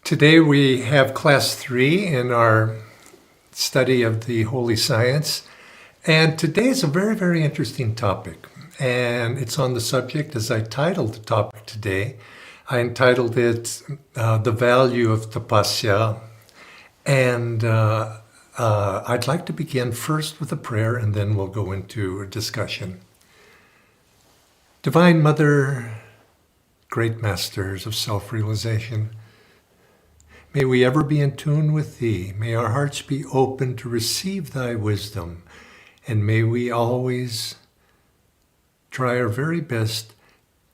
Today we have class 3 in our study of the Holy Science, and today is a very, very interesting topic, and it's on the subject, as I titled the topic today, I entitled it The Value of Tapasya, and I'd like to begin first with a prayer and then we'll go into a discussion. Divine Mother, great masters of self-realization, may we ever be in tune with Thee. May our hearts be open to receive Thy wisdom. And may we always try our very best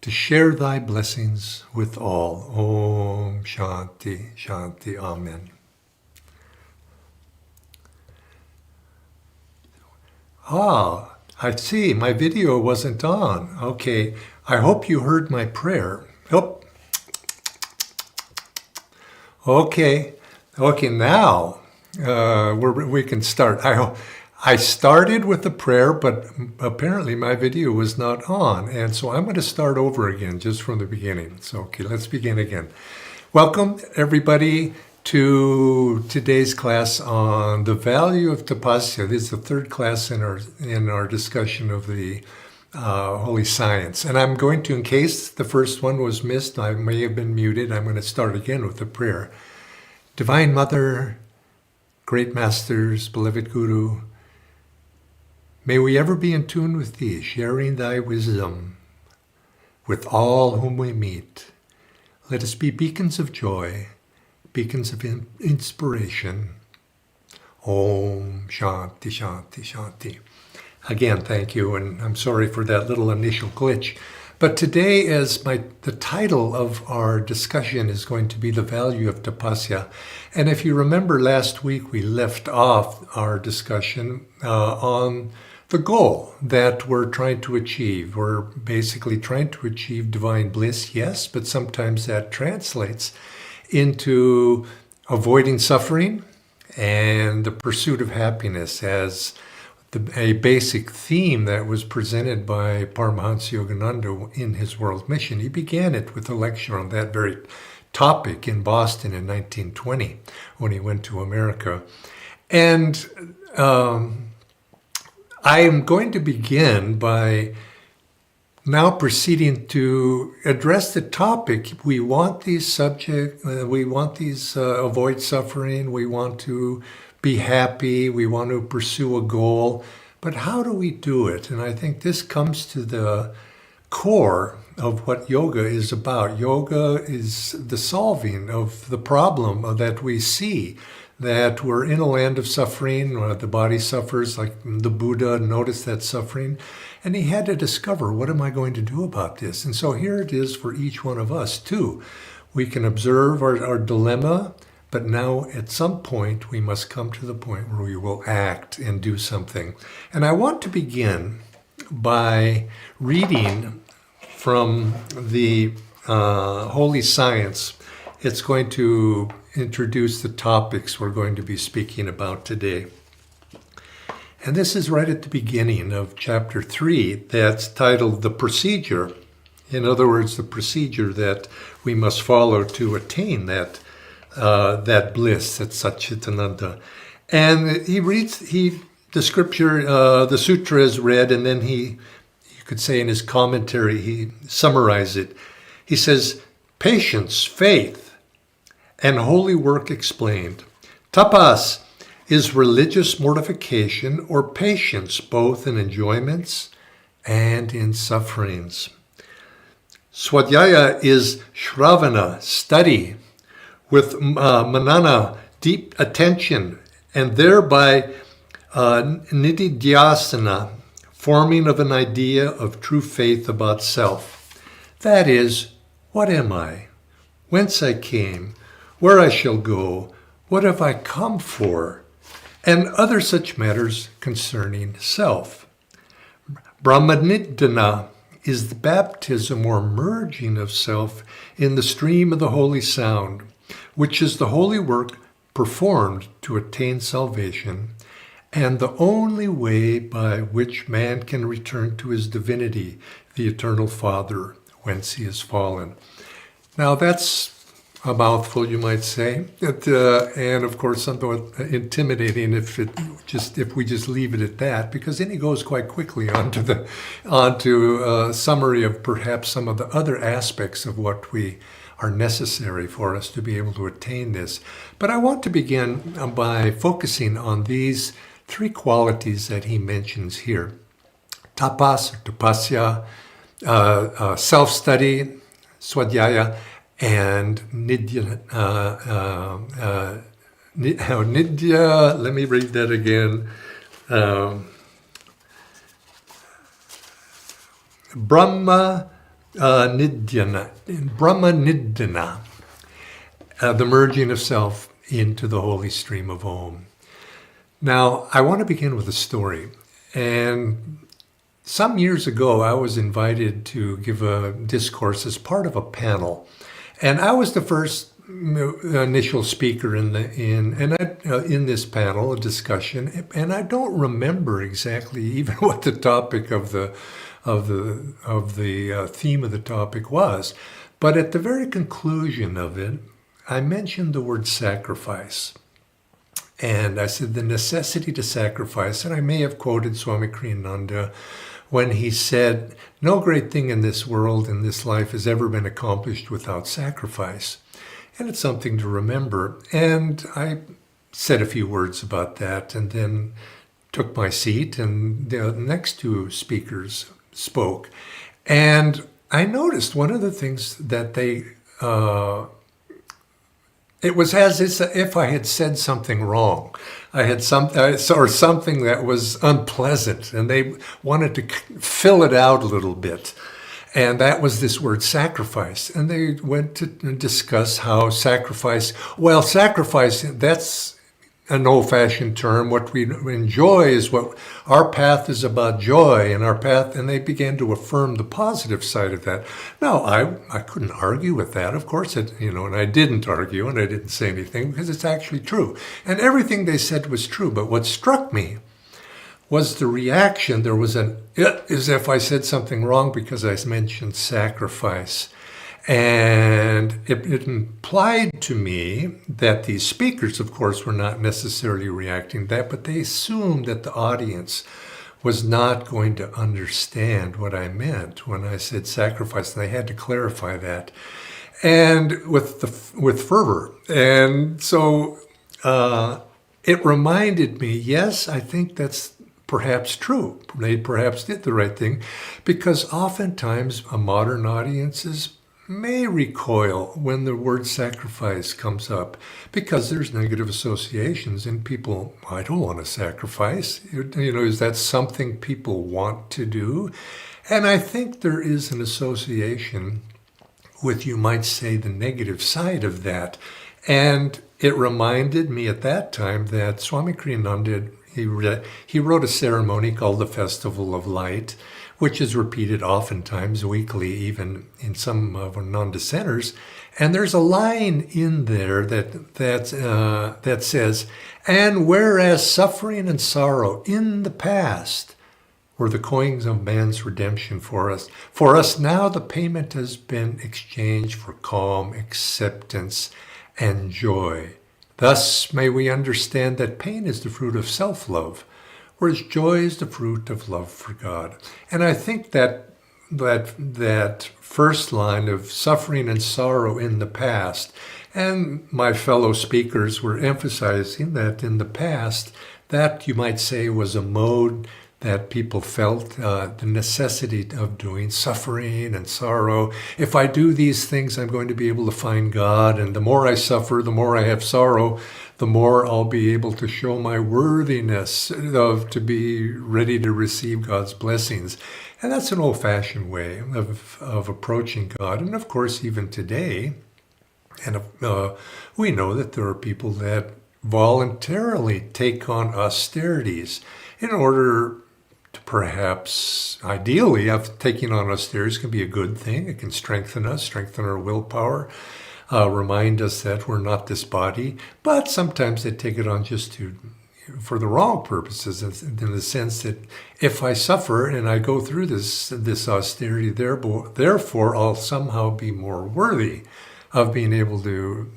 to share Thy blessings with all. Om Shanti, Shanti, Amen. I see, my video wasn't on. Okay, I hope you heard my prayer. Oh. Okay, now we can start. I started with the prayer, but apparently my video was not on, and so I'm going to start over again, just from the beginning. So, okay, let's begin again. Welcome, everybody, to today's class on the value of Tapasya. This is the third class in our discussion of the Holy Science. And I'm going to, in case the first one was missed, I may have been muted, I'm going to start again with the prayer. Divine Mother, great masters, beloved Guru, may we ever be in tune with Thee, sharing Thy wisdom with all whom we meet. Let us be beacons of joy, beacons of inspiration. Om Shanti, Shanti, Shanti. Again, thank you, and I'm sorry for that little initial glitch. But today, the title of our discussion is going to be the value of Tapasya. And if you remember last week, we left off our discussion on the goal that we're trying to achieve. We're basically trying to achieve divine bliss, yes, but sometimes that translates into avoiding suffering and the pursuit of happiness as a basic theme that was presented by Paramhansa Yogananda in his World Mission. He began it with a lecture on that very topic in Boston in 1920 when he went to America. And I am going to begin by now proceeding to address the topic. We want these avoid suffering, we want to be happy, we want to pursue a goal, but how do we do it? And I think this comes to the core of what yoga is about. Yoga is the solving of the problem that we see, that we're in a land of suffering, the body suffers, like the Buddha noticed that suffering, and he had to discover, what am I going to do about this? And so here it is for each one of us too. We can observe our dilemma, but now at some point we must come to the point where we will act and do something. And I want to begin by reading from the Holy Science. It's going to introduce the topics we're going to be speaking about today. And this is right at the beginning of chapter 3, that's titled The Procedure. In other words, the procedure that we must follow to attain that bliss, that Satchitananda. And he reads the scripture, the sutra is read, and then he you could say in his commentary, he summarized it. He says, patience, faith, and holy work explained. Tapas is religious mortification or patience, both in enjoyments and in sufferings. Swadhyaya is shravana, study, with manana, deep attention, and thereby nididhyasana, forming of an idea of true faith about self. That is, what am I? Whence I came? Where I shall go? What have I come for? And other such matters concerning self. Brahmanidana is the baptism or merging of self in the stream of the holy sound, which is the holy work performed to attain salvation, and the only way by which man can return to his divinity, the eternal Father, whence he has fallen. Now that's a mouthful, you might say, and of course somewhat intimidating if we just leave it at that, because then he goes quite quickly onto a summary of perhaps some of the other aspects of what we are necessary for us to be able to attain this. But I want to begin by focusing on these three qualities that he mentions here: tapas, or tapasya, self-study, swadhyaya, and nidya. Nidya. Let me read that again. Brahma Nidhyana, the merging of self into the holy stream of Om. Now, I want to begin with a story. And some years ago, I was invited to give a discourse as part of a panel. And I was the first initial speaker in this panel, a discussion. And I don't remember exactly even what the topic of the theme of the topic was. But at the very conclusion of it, I mentioned the word sacrifice. And I said the necessity to sacrifice, and I may have quoted Swami Sri Yukteswar when he said, no great thing in this world, in this life, has ever been accomplished without sacrifice. And it's something to remember. And I said a few words about that, and then took my seat, and the next two speakers spoke. And I noticed one of the things that they, it was as if I had said something wrong. I had something that was unpleasant, and they wanted to fill it out a little bit. And that was this word sacrifice. And they went to discuss how sacrifice, that's an old-fashioned term. What we enjoy is what our path is about, joy, and our path, and they began to affirm the positive side of that. Now, I couldn't argue with that, of course, and I didn't argue, and I didn't say anything, because it's actually true. And everything they said was true, but what struck me was the reaction. There was as if I said something wrong because I mentioned sacrifice. And it implied to me that these speakers, of course, were not necessarily reacting to that, but they assumed that the audience was not going to understand what I meant when I said sacrifice, and I had to clarify that, and with fervor. And so it reminded me, yes, I think that's perhaps true. They perhaps did the right thing, because oftentimes modern audiences may recoil when the word sacrifice comes up, because there's negative associations, and people, I don't want to sacrifice. Is that something people want to do? And I think there is an association with, you might say, the negative side of that. And it reminded me at that time that Swami Sri Yukteswar, he wrote a ceremony called the Festival of Light, which is repeated oftentimes weekly, even in some of our non-dissenters. And there's a line in there that says, and whereas suffering and sorrow in the past were the coins of man's redemption for us now the payment has been exchanged for calm acceptance and joy. Thus may we understand that pain is the fruit of self-love, whereas joy is the fruit of love for God. And I think that first line of suffering and sorrow in the past, and my fellow speakers were emphasizing that in the past, that you might say was a mode that people felt the necessity of doing, suffering and sorrow. If I do these things, I'm going to be able to find God. And the more I suffer, the more I have sorrow, the more I'll be able to show my worthiness to be ready to receive God's blessings. And that's an old-fashioned way of approaching God. And of course, even today, and we know that there are people that voluntarily take on austerities in order to perhaps, ideally, taking on austerities can be a good thing. It can strengthen us, strengthen our willpower, remind us that we're not this body. But sometimes they take it on just for the wrong purposes, in the sense that if I suffer and I go through this austerity, therefore I'll somehow be more worthy of being able to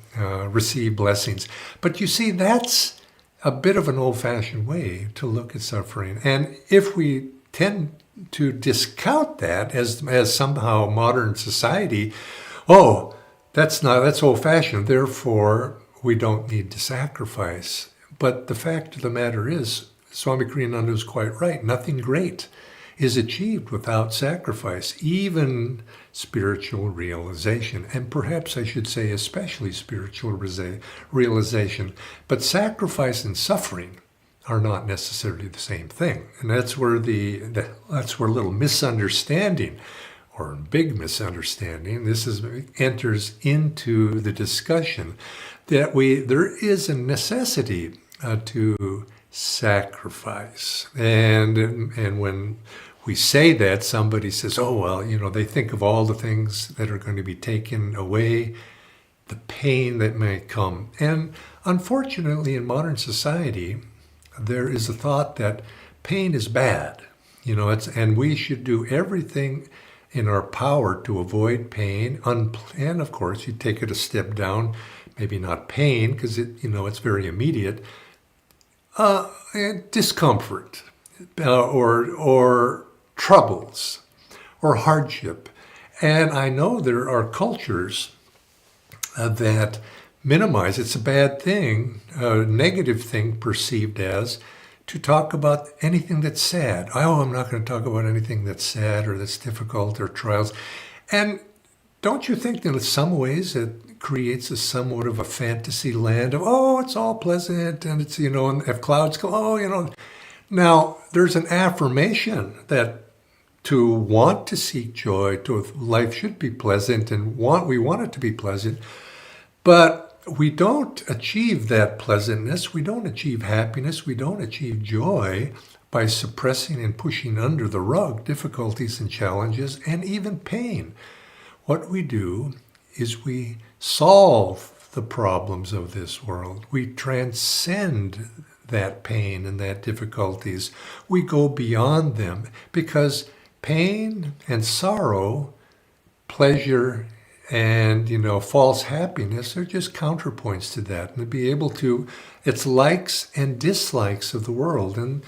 receive blessings. But you see, that's a bit of an old-fashioned way to look at suffering. And if we tend to discount that as somehow modern society, that's old-fashioned, therefore we don't need to sacrifice. But the fact of the matter is, Swami Kriyananda is quite right. Nothing great is achieved without sacrifice, even spiritual realization. And perhaps I should say especially spiritual realization. But sacrifice and suffering are not necessarily the same thing. And that's where that's where a little misunderstanding, or big misunderstanding, enters into the discussion, that there is a necessity to sacrifice. And when we say that, somebody says, they think of all the things that are going to be taken away, the pain that may come. And unfortunately, in modern society, there is a thought that pain is bad. And we should do everything in our power to avoid pain. And of course, you take it a step down, maybe not pain, because it's very immediate, and discomfort, or troubles, or hardship. And I know there are cultures that minimize. It's a bad thing, a negative thing perceived as, to talk about anything that's sad. I'm not going to talk about anything that's sad or that's difficult or trials. And don't you think that in some ways it creates somewhat of a fantasy land of, it's all pleasant, and it's, and if clouds go, Now, there's an affirmation that to want to seek joy, life should be pleasant, and we want it to be pleasant, but we don't achieve that pleasantness, we don't achieve happiness, we don't achieve joy by suppressing and pushing under the rug difficulties and challenges and even pain. What we do is we solve the problems of this world. We transcend that pain and that difficulties. We go beyond them, because pain and sorrow, pleasure and, false happiness are just counterpoints to that. And to be able to, it's likes and dislikes of the world. And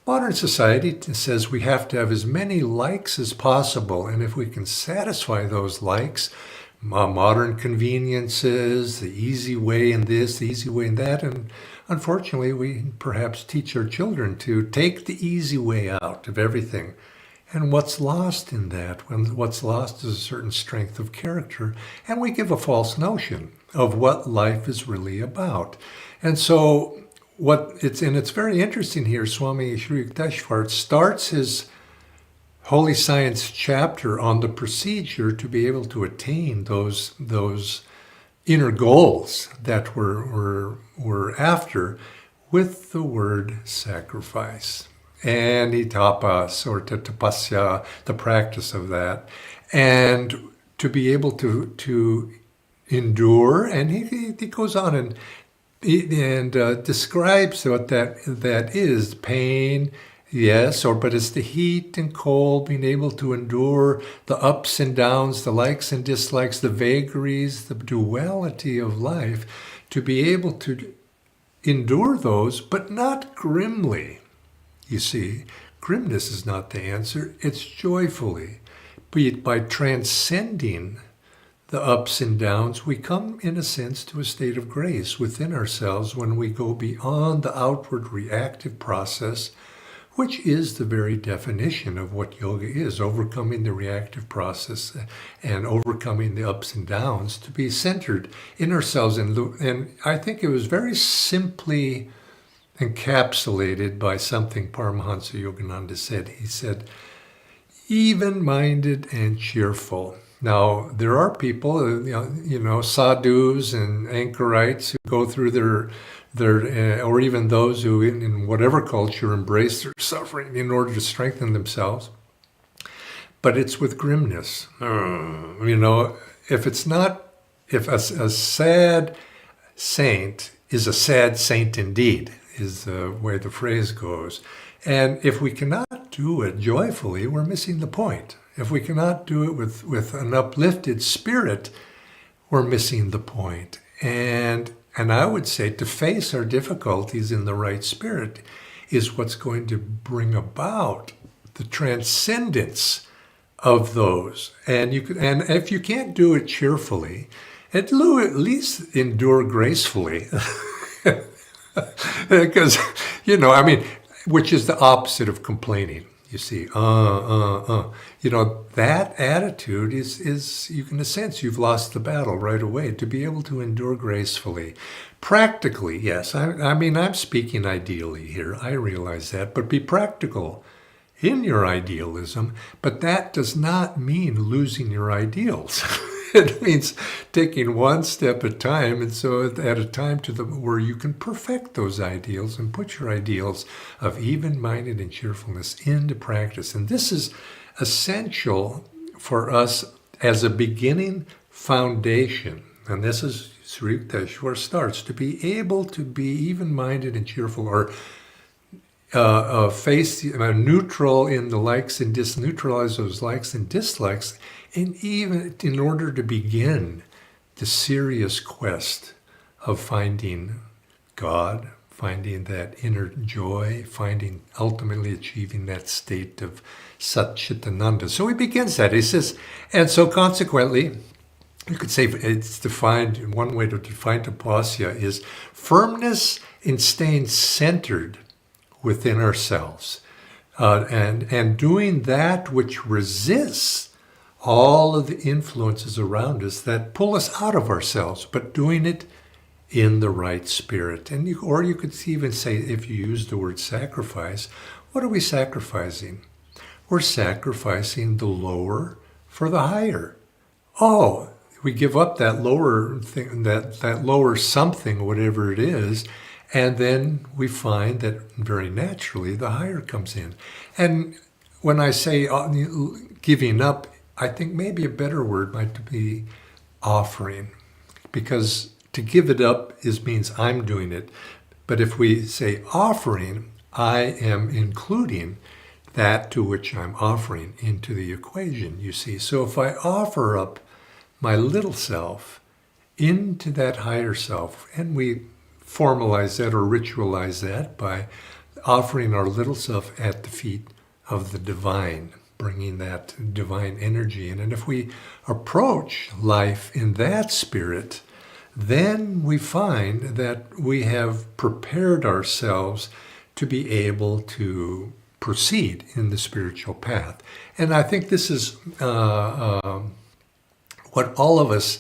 modern society says we have to have as many likes as possible. And if we can satisfy those likes, modern conveniences, the easy way in this, the easy way in that, and unfortunately we perhaps teach our children to take the easy way out of everything. And what's lost in that? What's lost is a certain strength of character, and we give a false notion of what life is really about. And so it's very interesting here. Swami Sri Yukteswar starts his Holy Science chapter on the procedure to be able to attain those inner goals that we're after with the word sacrifice. And tapas, or tapasya, the practice of that, and to be able to endure. And he goes on and describes what that is. Pain, yes, but it's the heat and cold, being able to endure the ups and downs, the likes and dislikes, the vagaries, the duality of life, to be able to endure those, but not grimly. you see. Grimness is not the answer. It's joyfully. By transcending the ups and downs, we come, in a sense, to a state of grace within ourselves when we go beyond the outward reactive process, which is the very definition of what yoga is, overcoming the reactive process and overcoming the ups and downs to be centered in ourselves. And I think it was very simply encapsulated by something Paramhansa Yogananda said. He said, even-minded and cheerful. Now, there are people, sadhus and anchorites who go through their or even those who in whatever culture embrace their suffering in order to strengthen themselves. But it's with grimness. If a sad saint is a sad saint indeed, is the way the phrase goes. And if we cannot do it joyfully, we're missing the point. If we cannot do it with an uplifted spirit, we're missing the point. And I would say to face our difficulties in the right spirit is what's going to bring about the transcendence of those. And if you can't do it cheerfully, at least endure gracefully. Because, which is the opposite of complaining. You see, that attitude is, you can, in a sense, you've lost the battle right away. To be able to endure gracefully. Practically, yes. I'm speaking ideally here. I realize that. But be practical in your idealism. But that does not mean losing your ideals. It means taking one step at a time, and so at a time where you can perfect those ideals and put your ideals of even-minded and cheerfulness into practice. And this is essential for us as a beginning foundation. And this is Sri Yukteswar starts, to be able to be even-minded and cheerful, or neutral in the likes and neutralize those likes and dislikes, and even in order to begin the serious quest of finding God, finding that inner joy, ultimately achieving that state of Satchitananda. So he begins that. He says, and so consequently, you could say it's defined, one way to define tapasya is firmness in staying centered within ourselves, and doing that which resists all of the influences around us that pull us out of ourselves, but doing it in the right spirit. And you could even say, if you use the word sacrifice, what are we sacrificing? We're sacrificing the lower for the higher. Oh, we give up that lower thing, that lower something, whatever it is, and then we find that very naturally the higher comes in. And when I say giving up, I think maybe a better word might be offering, because to give it up means I'm doing it. But if we say offering, I am including that to which I'm offering into the equation, you see. So if I offer up my little self into that higher self, and we formalize that or ritualize that by offering our little self at the feet of the divine, bringing that divine energy in. And if we approach life in that spirit, then we find that we have prepared ourselves to be able to proceed in the spiritual path. And I think this is what all of us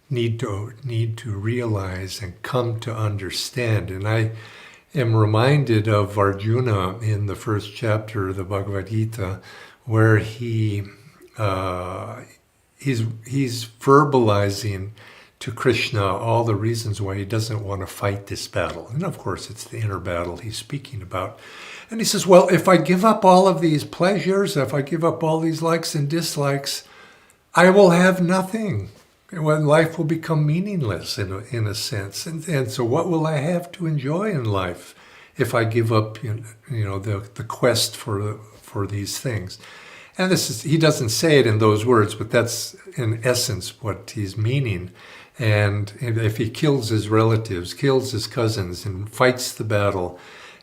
need to realize and come to understand. And I am reminded of Arjuna in the first chapter of the Bhagavad Gita, where he's verbalizing to Krishna all the reasons why he doesn't want to fight this battle. And of course, it's the inner battle he's speaking about. And he says, well, if I give up all of these pleasures, if I give up all these likes and dislikes, I will have nothing. Life will become meaningless in a sense. And so what will I have to enjoy in life if I give up the quest for these things? And he doesn't say it in those words, but that's in essence what he's meaning. And if he kills his relatives, kills his cousins, and fights the battle,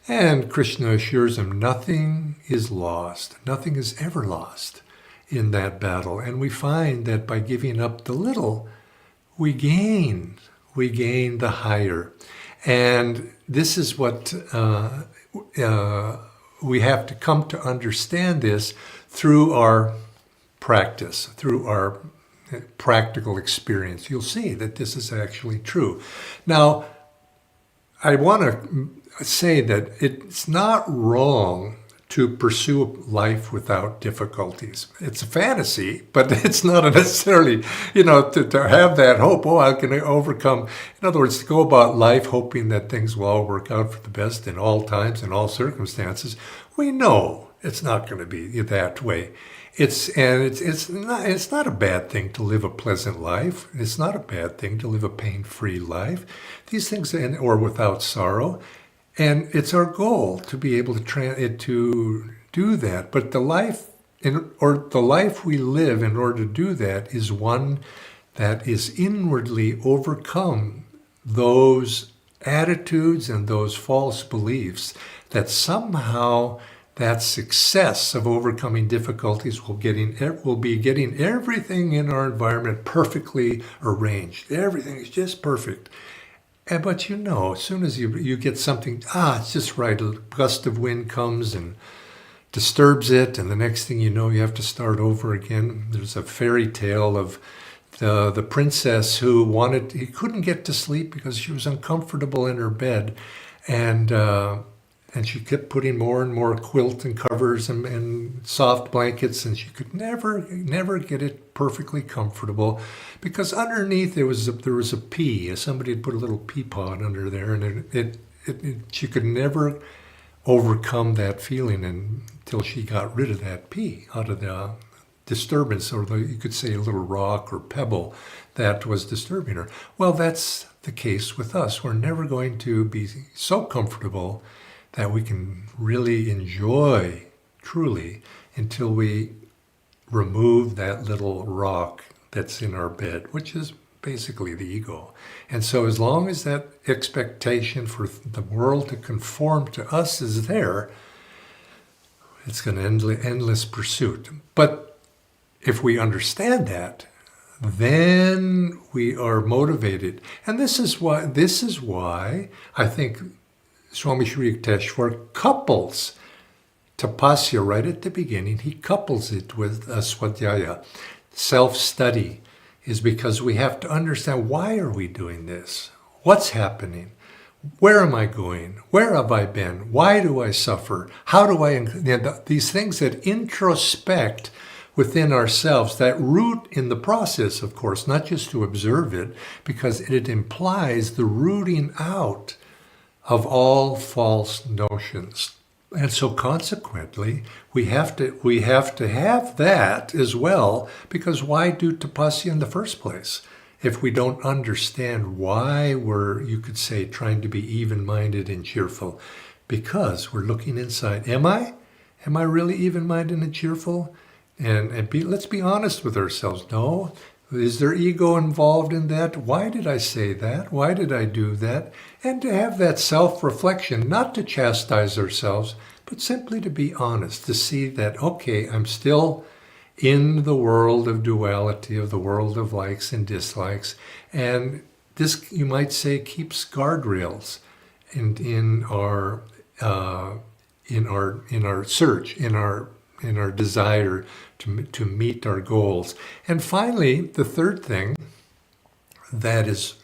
And Krishna assures him nothing is lost. Nothing is ever lost in that battle. And we find that by giving up the little, we gain the higher. And this is what we have to come to understand this through our practice, through our practical experience. You'll see that this is actually true. Now, I want to say that it's not wrong to pursue life without difficulties. It's a fantasy, but it's not necessarily, to have that hope, I can overcome. In other words, to go about life hoping that things will all work out for the best in all times, in all circumstances. We know it's not going to be that way. It's not a bad thing to live a pleasant life. It's not a bad thing to live a pain-free life. These things, or without sorrow. And it's our goal to be able to do that. But the life we live in order to do that is one that is inwardly overcome those attitudes and those false beliefs that somehow that success of overcoming difficulties will be getting everything in our environment perfectly arranged. Everything is just perfect. But as soon as you get something, it's just right, a gust of wind comes and disturbs it, and the next thing you know, you have to start over again. There's a fairy tale of the princess who couldn't get to sleep because she was uncomfortable in her bed, and she kept putting more and more quilt and covers and soft blankets, and she could never get it perfectly comfortable because underneath there was a pea. Somebody had put a little pea pod under there, and she could never overcome that feeling until she got rid of that pea out of the disturbance, or you could say a little rock or pebble that was disturbing her. Well, that's the case with us. We're never going to be so comfortable that we can really enjoy truly until we remove that little rock that's in our bed, which is basically the ego. And so as long as that expectation for the world to conform to us is there, it's an endless pursuit. But if we understand that, then we are motivated. And this is why I think Swami Sri Yukteswar couples Tapasya right at the beginning. He couples it with swadhyaya. Self-study is because we have to understand, why are we doing this? What's happening? Where am I going? Where have I been? Why do I suffer? How do I... These things that introspect within ourselves, that root in the process, of course, not just to observe it, because it implies the rooting out of all false notions. And so consequently, we have to have that as well, because why do tapasya in the first place? If we don't understand why we're, you could say, trying to be even-minded and cheerful, because we're looking inside. Am I really even-minded and cheerful? Let's be honest with ourselves. No. Is there ego involved in that? Why did I say that? Why did I do that? And to have that self-reflection, not to chastise ourselves, but simply to be honest, to see that, okay, I'm still in the world of duality, of the world of likes and dislikes. And this, you might say, keeps guardrails in our search, in our desire to meet our goals. And finally, the third thing that is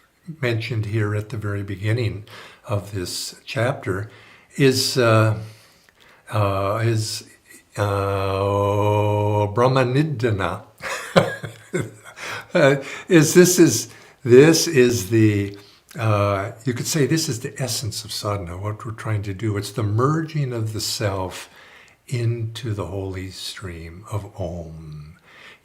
mentioned here at the very beginning of this chapter is Brahmanidana. This is the you could say this is the essence of sadhana, what we're trying to do. It's the merging of the self into the holy stream of Om.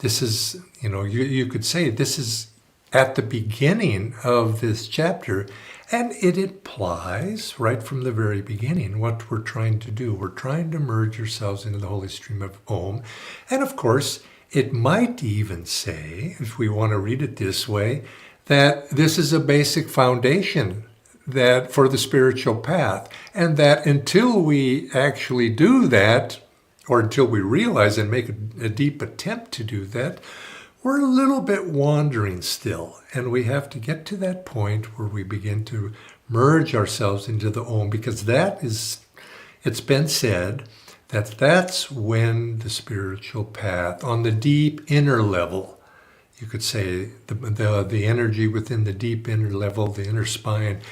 This is, you could say this is at the beginning of this chapter, and it implies right from the very beginning what we're trying to do. We're trying to merge ourselves into the holy stream of Om. And of course, it might even say, if we want to read it this way, that this is a basic foundation that for the spiritual path. And that until we actually do that, or until we realize and make a deep attempt to do that, we're a little bit wandering still. And we have to get to that point where we begin to merge ourselves into the Om, because it's been said that that's when the spiritual path, on the deep inner level, you could say the energy within the deep inner level, the inner spine,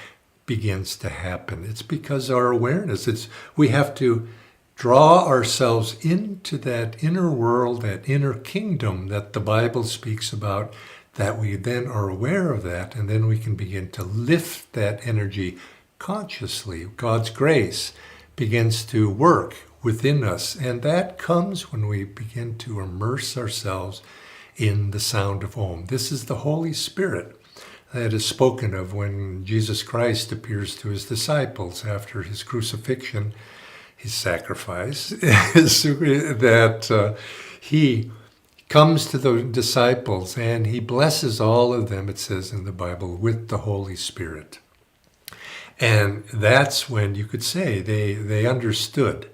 begins to happen. It's because our awareness, we have to draw ourselves into that inner world, that inner kingdom that the Bible speaks about, that we then are aware of that, and then we can begin to lift that energy consciously. God's grace begins to work within us, and that comes when we begin to immerse ourselves in the sound of Om. This is the Holy Spirit that is spoken of when Jesus Christ appears to his disciples after his crucifixion, his sacrifice, that he comes to the disciples and he blesses all of them, it says in the Bible, with the Holy Spirit. And that's when you could say they understood.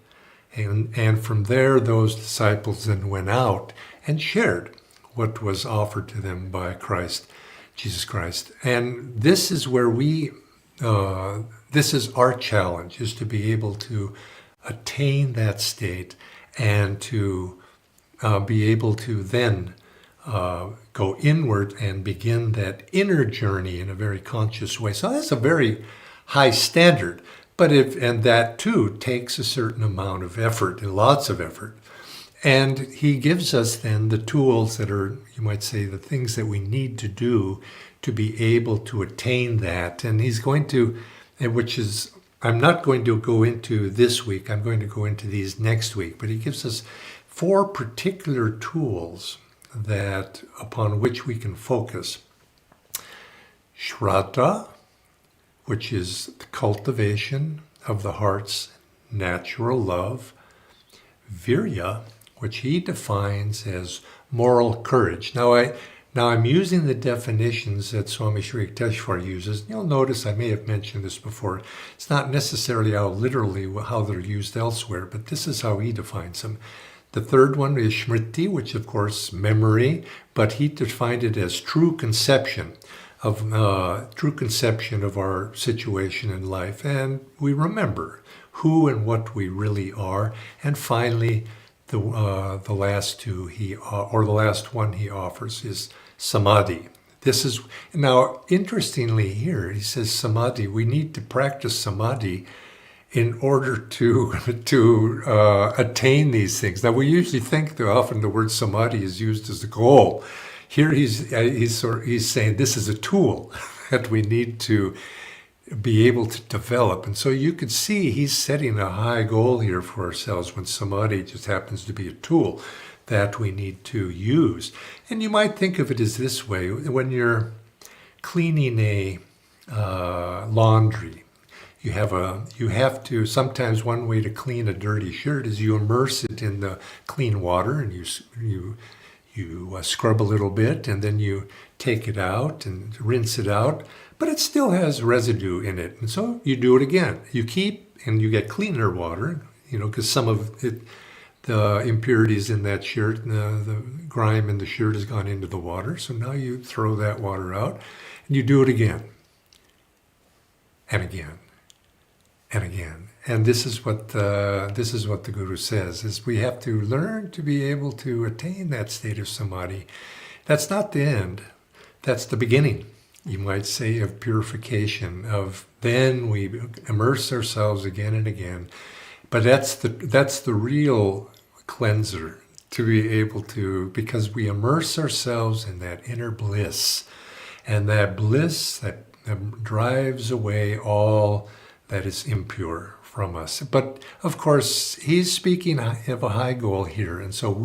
And from there, those disciples then went out and shared what was offered to them by Christ, Jesus Christ. And this is where this is our challenge, is to be able to attain that state and to be able to then go inward and begin that inner journey in a very conscious way. So that's a very high standard, and that too takes a certain amount of effort, lots of effort. And he gives us then the tools that are, you might say, the things that we need to do to be able to attain that. And he's going to, I'm not going to go into this week, I'm going to go into these next week, but he gives us 4 particular tools upon which we can focus. Shraddha, which is the cultivation of the heart's natural love. Virya, which he defines as moral courage. Now I'm using the definitions that Swami Sri Yukteswar uses. You'll notice I may have mentioned this before. It's not necessarily how they're used elsewhere, but this is how he defines them. The third one is Smriti, which of course memory, but he defined it as true conception of our situation in life, and we remember who and what we really are. And finally, the last one he offers is samadhi. This is now interestingly here he says samadhi. We need to practice samadhi in order to attain these things. Now we usually think that often the word samadhi is used as the goal. Here he's saying this is a tool that we need to be able to develop. And so you could see he's setting a high goal here for ourselves when samadhi just happens to be a tool that we need to use. And you might think of it as this way: when you're cleaning a laundry, you have to, sometimes one way to clean a dirty shirt is you immerse it in the clean water and you scrub a little bit, and then you take it out and rinse it out, but it still has residue in it. And so you do it again. You get cleaner water, because some of it, the impurities in that shirt, the grime in the shirt has gone into the water. So now you throw that water out and you do it again and again and again. And this is what the Guru says, is we have to learn to be able to attain that state of samadhi. That's not the end. That's the beginning, you might say, of purification. Then we immerse ourselves again and again. But that's the real cleanser, to be able to, because we immerse ourselves in that inner bliss, and that bliss that drives away all that is impure from us. But of course, he's speaking of a high goal here. And so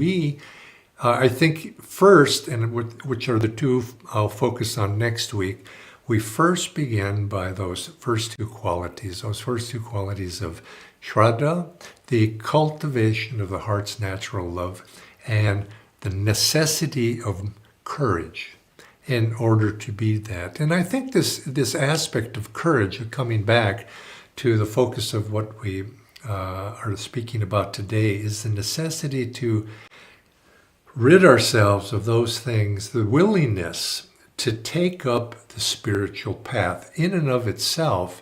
I think first, and which are the two I'll focus on next week, we first begin by those first two qualities of Shraddha, the cultivation of the heart's natural love, and the necessity of courage. in order to be that. And I think this aspect of courage, coming back to the focus of what we are speaking about today, is the necessity to rid ourselves of those things, the willingness to take up the spiritual path in and of itself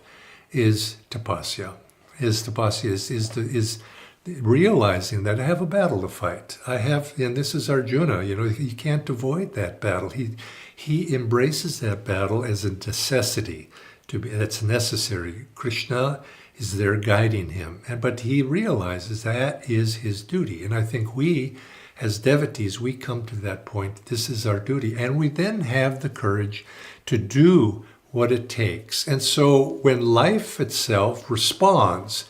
is tapasya. Is realizing that I have a battle to fight. And this is Arjuna, he can't avoid that battle. He embraces that battle as a necessity, that's necessary. Krishna is there guiding him, but he realizes that is his duty. And I think we, as devotees, we come to that point, this is our duty, and we then have the courage to do what it takes. And so when life itself responds,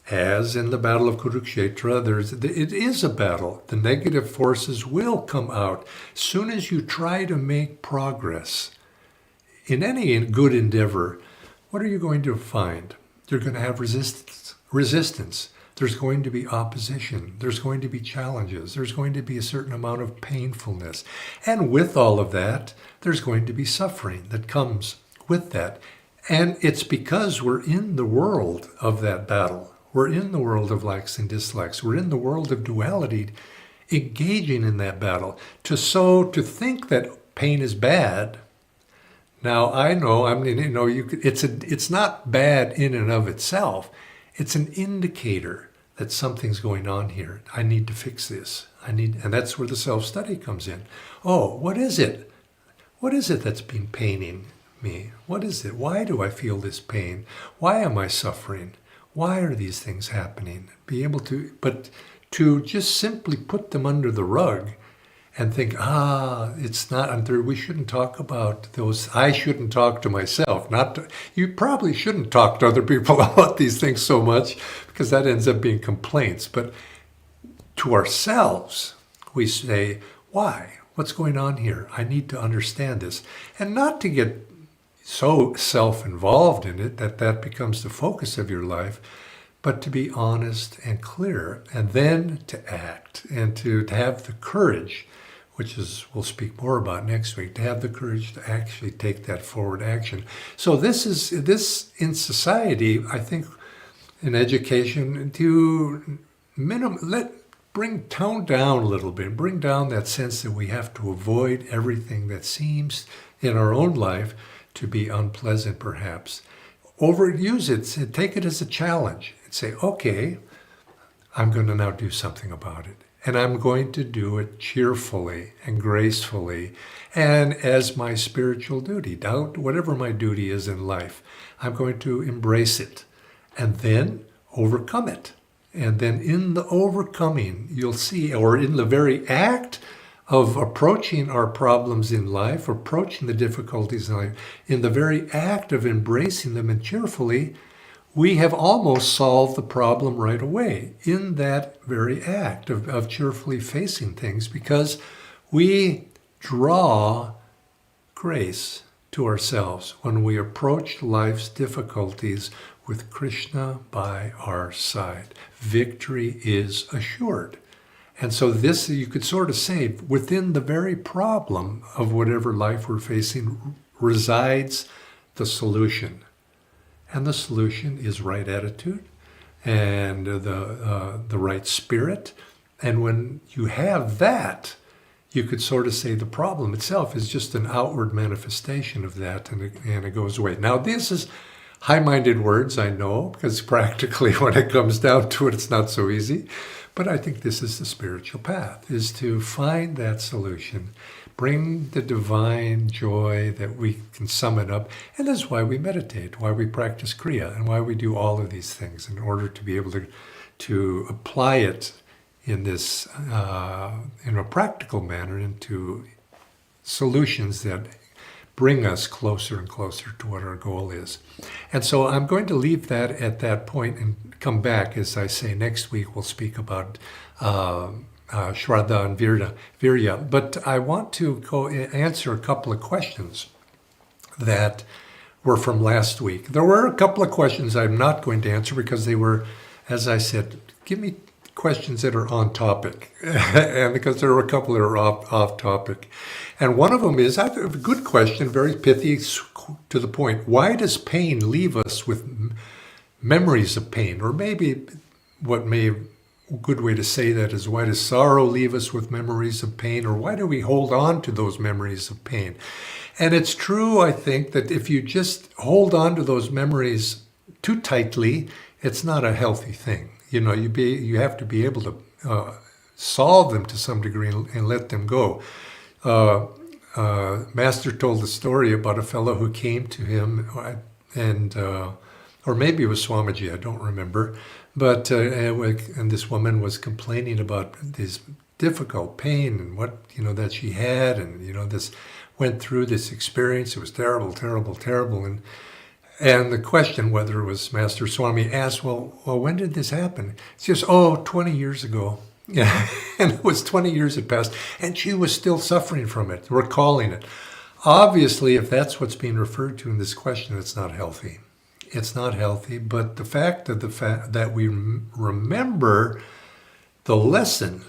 as in the Battle of Kurukshetra, it is a battle. The negative forces will come out. As soon as you try to make progress in any good endeavor, what are you going to find? You're going to have resistance. There's going to be opposition. There's going to be challenges. There's going to be a certain amount of painfulness. And with all of that, there's going to be suffering that comes with that. And it's because we're in the world of that battle. We're in the world of likes and dislikes. We're in the world of duality, engaging in that battle. To think that pain is bad. Now I know, it's not bad in and of itself. It's an indicator that something's going on here. I need to fix this. And that's where the self-study comes in. Oh, what is it? What is it that's been paining me? What is it? Why do I feel this pain? Why am I suffering? Why are these things happening? But to just simply put them under the rug and think, it's not, we shouldn't talk about those. I shouldn't talk to myself. You probably shouldn't talk to other people about these things so much, because that ends up being complaints. But to ourselves, we say, why? What's going on here? I need to understand this. And not to get so self-involved in it that becomes the focus of your life, but to be honest and clear, and then to act, and to have the courage, which we'll speak more about next week, to have the courage to actually take that forward action. So this in society, I think, in education, to tone down a little bit, bring down that sense that we have to avoid everything that seems in our own life to be unpleasant, perhaps. Overuse it, take it as a challenge, and say, okay, I'm going to now do something about it. And I'm going to do it cheerfully and gracefully and as my spiritual duty. Whatever my duty is in life, I'm going to embrace it and then overcome it. And then in the overcoming, you'll see, or in the very act of approaching our problems in life, approaching the difficulties in life, in the very act of embracing them and cheerfully, we have almost solved the problem right away in that very act of cheerfully facing things, because we draw grace to ourselves when we approach life's difficulties with Krishna by our side. Victory is assured. And so this, you could sort of say, within the very problem of whatever life we're facing resides the solution. And the solution is right attitude and the right spirit. And when you have that, you could sort of say the problem itself is just an outward manifestation of that, and it goes away. Now, this is high-minded words, I know, because practically when it comes down to it, it's not so easy. But I think this is the spiritual path, is to find that solution, bring the divine joy that we can sum it up. And that's why we meditate, why we practice Kriya, and why we do all of these things, in order to be able to apply it in this, in a practical manner, into solutions that bring us closer and closer to what our goal is. And so I'm going to leave that at that point and come back. As I say, next week we'll speak about Shraddha and Virya. But I want to go answer a couple of questions that were from last week. There were a couple of questions I'm not going to answer because they were, as I said, give me questions that are on topic, and because there are a couple that are off topic. And one of them is, I have a good question, very pithy, to the point. Why does pain leave us with memories of pain? Or maybe a good way to say that is, why does sorrow leave us with memories of pain? Or why do we hold on to those memories of pain? And it's true, I think, that if you just hold on to those memories too tightly, it's not a healthy thing. You have to be able to solve them to some degree and let them go. Master told a story about a fellow who came to him, and or maybe it was Swamiji, I don't remember, but and this woman was complaining about this difficult pain and what that she had, and this went through this experience. It was terrible, terrible, terrible, and the question, whether it was Master Swami, asked, well, when did this happen? She says, 20 years ago. Yeah, and it was 20 years had passed, and she was still suffering from it, recalling it. Obviously, if that's what's being referred to in this question, it's not healthy. It's not healthy, but the fact that we remember the lesson,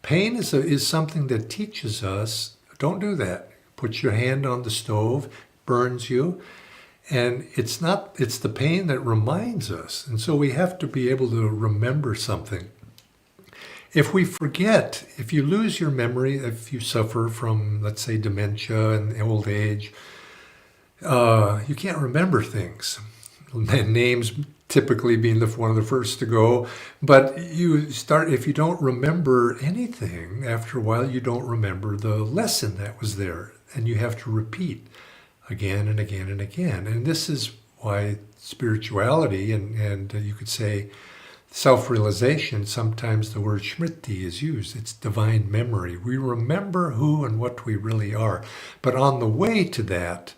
pain is something that teaches us, don't do that. Put your hand on the stove, burns you. And it's the pain that reminds us. And so we have to be able to remember something. If we forget, if you lose your memory, if you suffer from, let's say, dementia and old age, you can't remember things. Names typically being one of the first to go. But if you don't remember anything, after a while you don't remember the lesson that was there. And you have to repeat again and again and again. And this is why spirituality and you could say self-realization, sometimes the word smriti is used. It's divine memory. We remember who and what we really are. But on the way to that,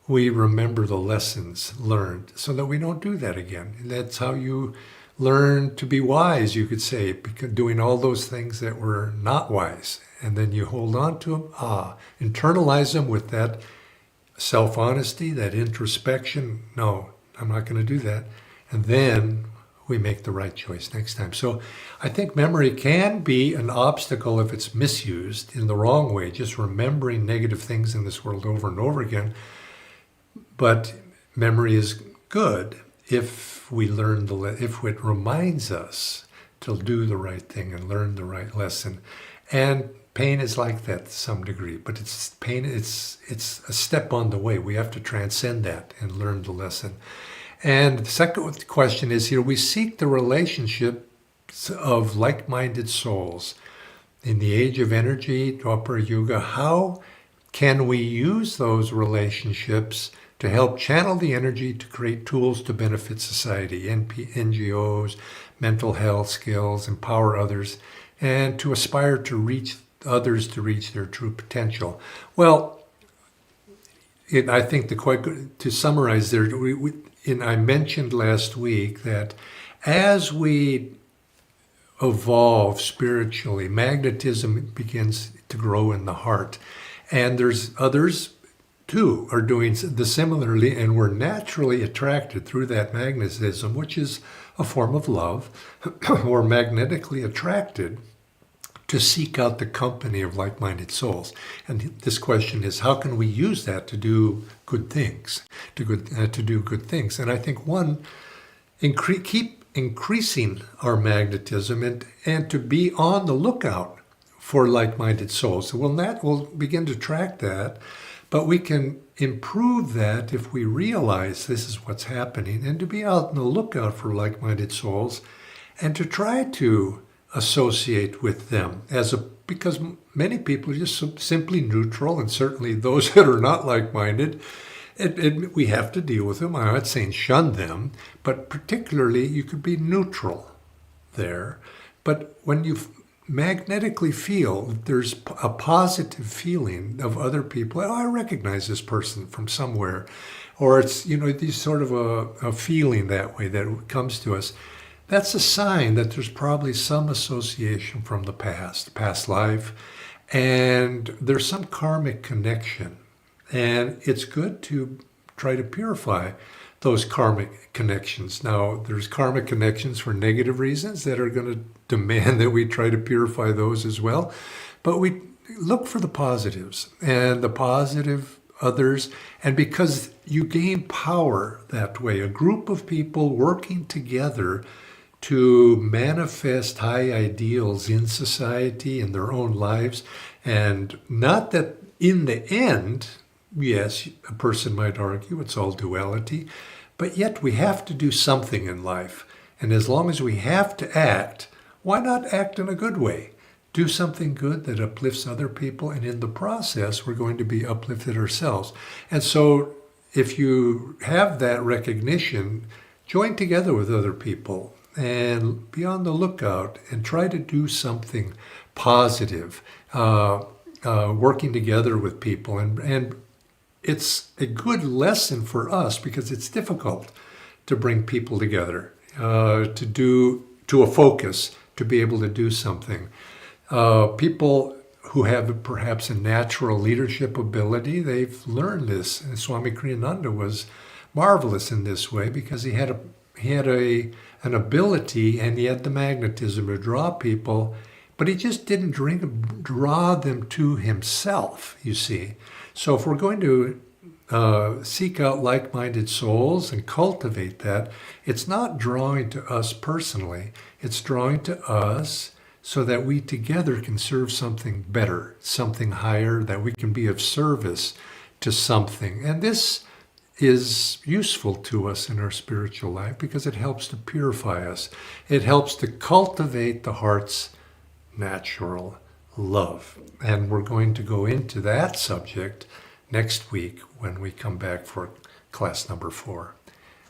we remember the lessons learned so that we don't do that again. And that's how you learn to be wise, you could say, because doing all those things that were not wise. And then you hold on to them, internalize them with that self-honesty, that introspection. No, I'm not going to do that. And then we make the right choice next time. So I think memory can be an obstacle if it's misused in the wrong way, just remembering negative things in this world over and over again. But memory is good if we learn if it reminds us to do the right thing and learn the right lesson. And pain is like that to some degree, but it's a step on the way. We have to transcend that and learn the lesson. And the second question is here, we seek the relationships of like-minded souls. In the age of energy, Dwapara Yuga, how can we use those relationships to help channel the energy to create tools to benefit society, NGOs, mental health skills, empower others, and to aspire to reach others to reach their true potential? Well, I think to summarize there, I mentioned last week that as we evolve spiritually, magnetism begins to grow in the heart. And there's others too are doing the similarly, and we're naturally attracted through that magnetism, which is a form of love. We're magnetically attracted to seek out the company of like-minded souls. And this question is, how can we use that to do good things, to do good things? And I think one, keep increasing our magnetism and to be on the lookout for like-minded souls. So we'll begin to track that, but we can improve that if we realize this is what's happening, and to be out on the lookout for like-minded souls and to try to associate with them because many people are just simply neutral, and certainly those that are not like-minded, we have to deal with them. I'm not saying shun them, but particularly you could be neutral there. But when you magnetically feel that there's a positive feeling of other people, I recognize this person from somewhere, or it's these sort of a feeling that way that comes to us, that's a sign that there's probably some association from the past life, and there's some karmic connection. And it's good to try to purify those karmic connections. Now, there's karmic connections for negative reasons that are going to demand that we try to purify those as well. But we look for the positives and the positive others. And because you gain power that way, a group of people working together to manifest high ideals in society, in their own lives. And not that in the end, yes, a person might argue it's all duality, but yet we have to do something in life. And as long as we have to act, why not act in a good way? Do something good that uplifts other people, and in the process, we're going to be uplifted ourselves. And so if you have that recognition, join together with other people and be on the lookout and try to do something positive, working together with people. And it's a good lesson for us because it's difficult to bring people together, to a focus, to be able to do something. People who have perhaps a natural leadership ability, they've learned this. And Swami Kriyananda was marvelous in this way because he had an ability and he had the magnetism to draw people, but he just didn't draw them to himself, you see. So if we're going to seek out like-minded souls and cultivate that, it's not drawing to us personally, it's drawing to us so that we together can serve something better, something higher, that we can be of service to something. And this is useful to us in our spiritual life because it helps to purify us. It helps to cultivate the heart's natural love. And we're going to go into that subject next week when we come back for class number 4.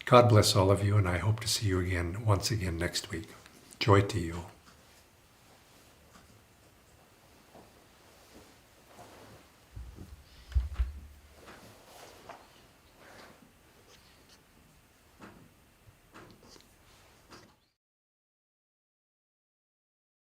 God bless all of you, and I hope to see you once again next week. Joy to you.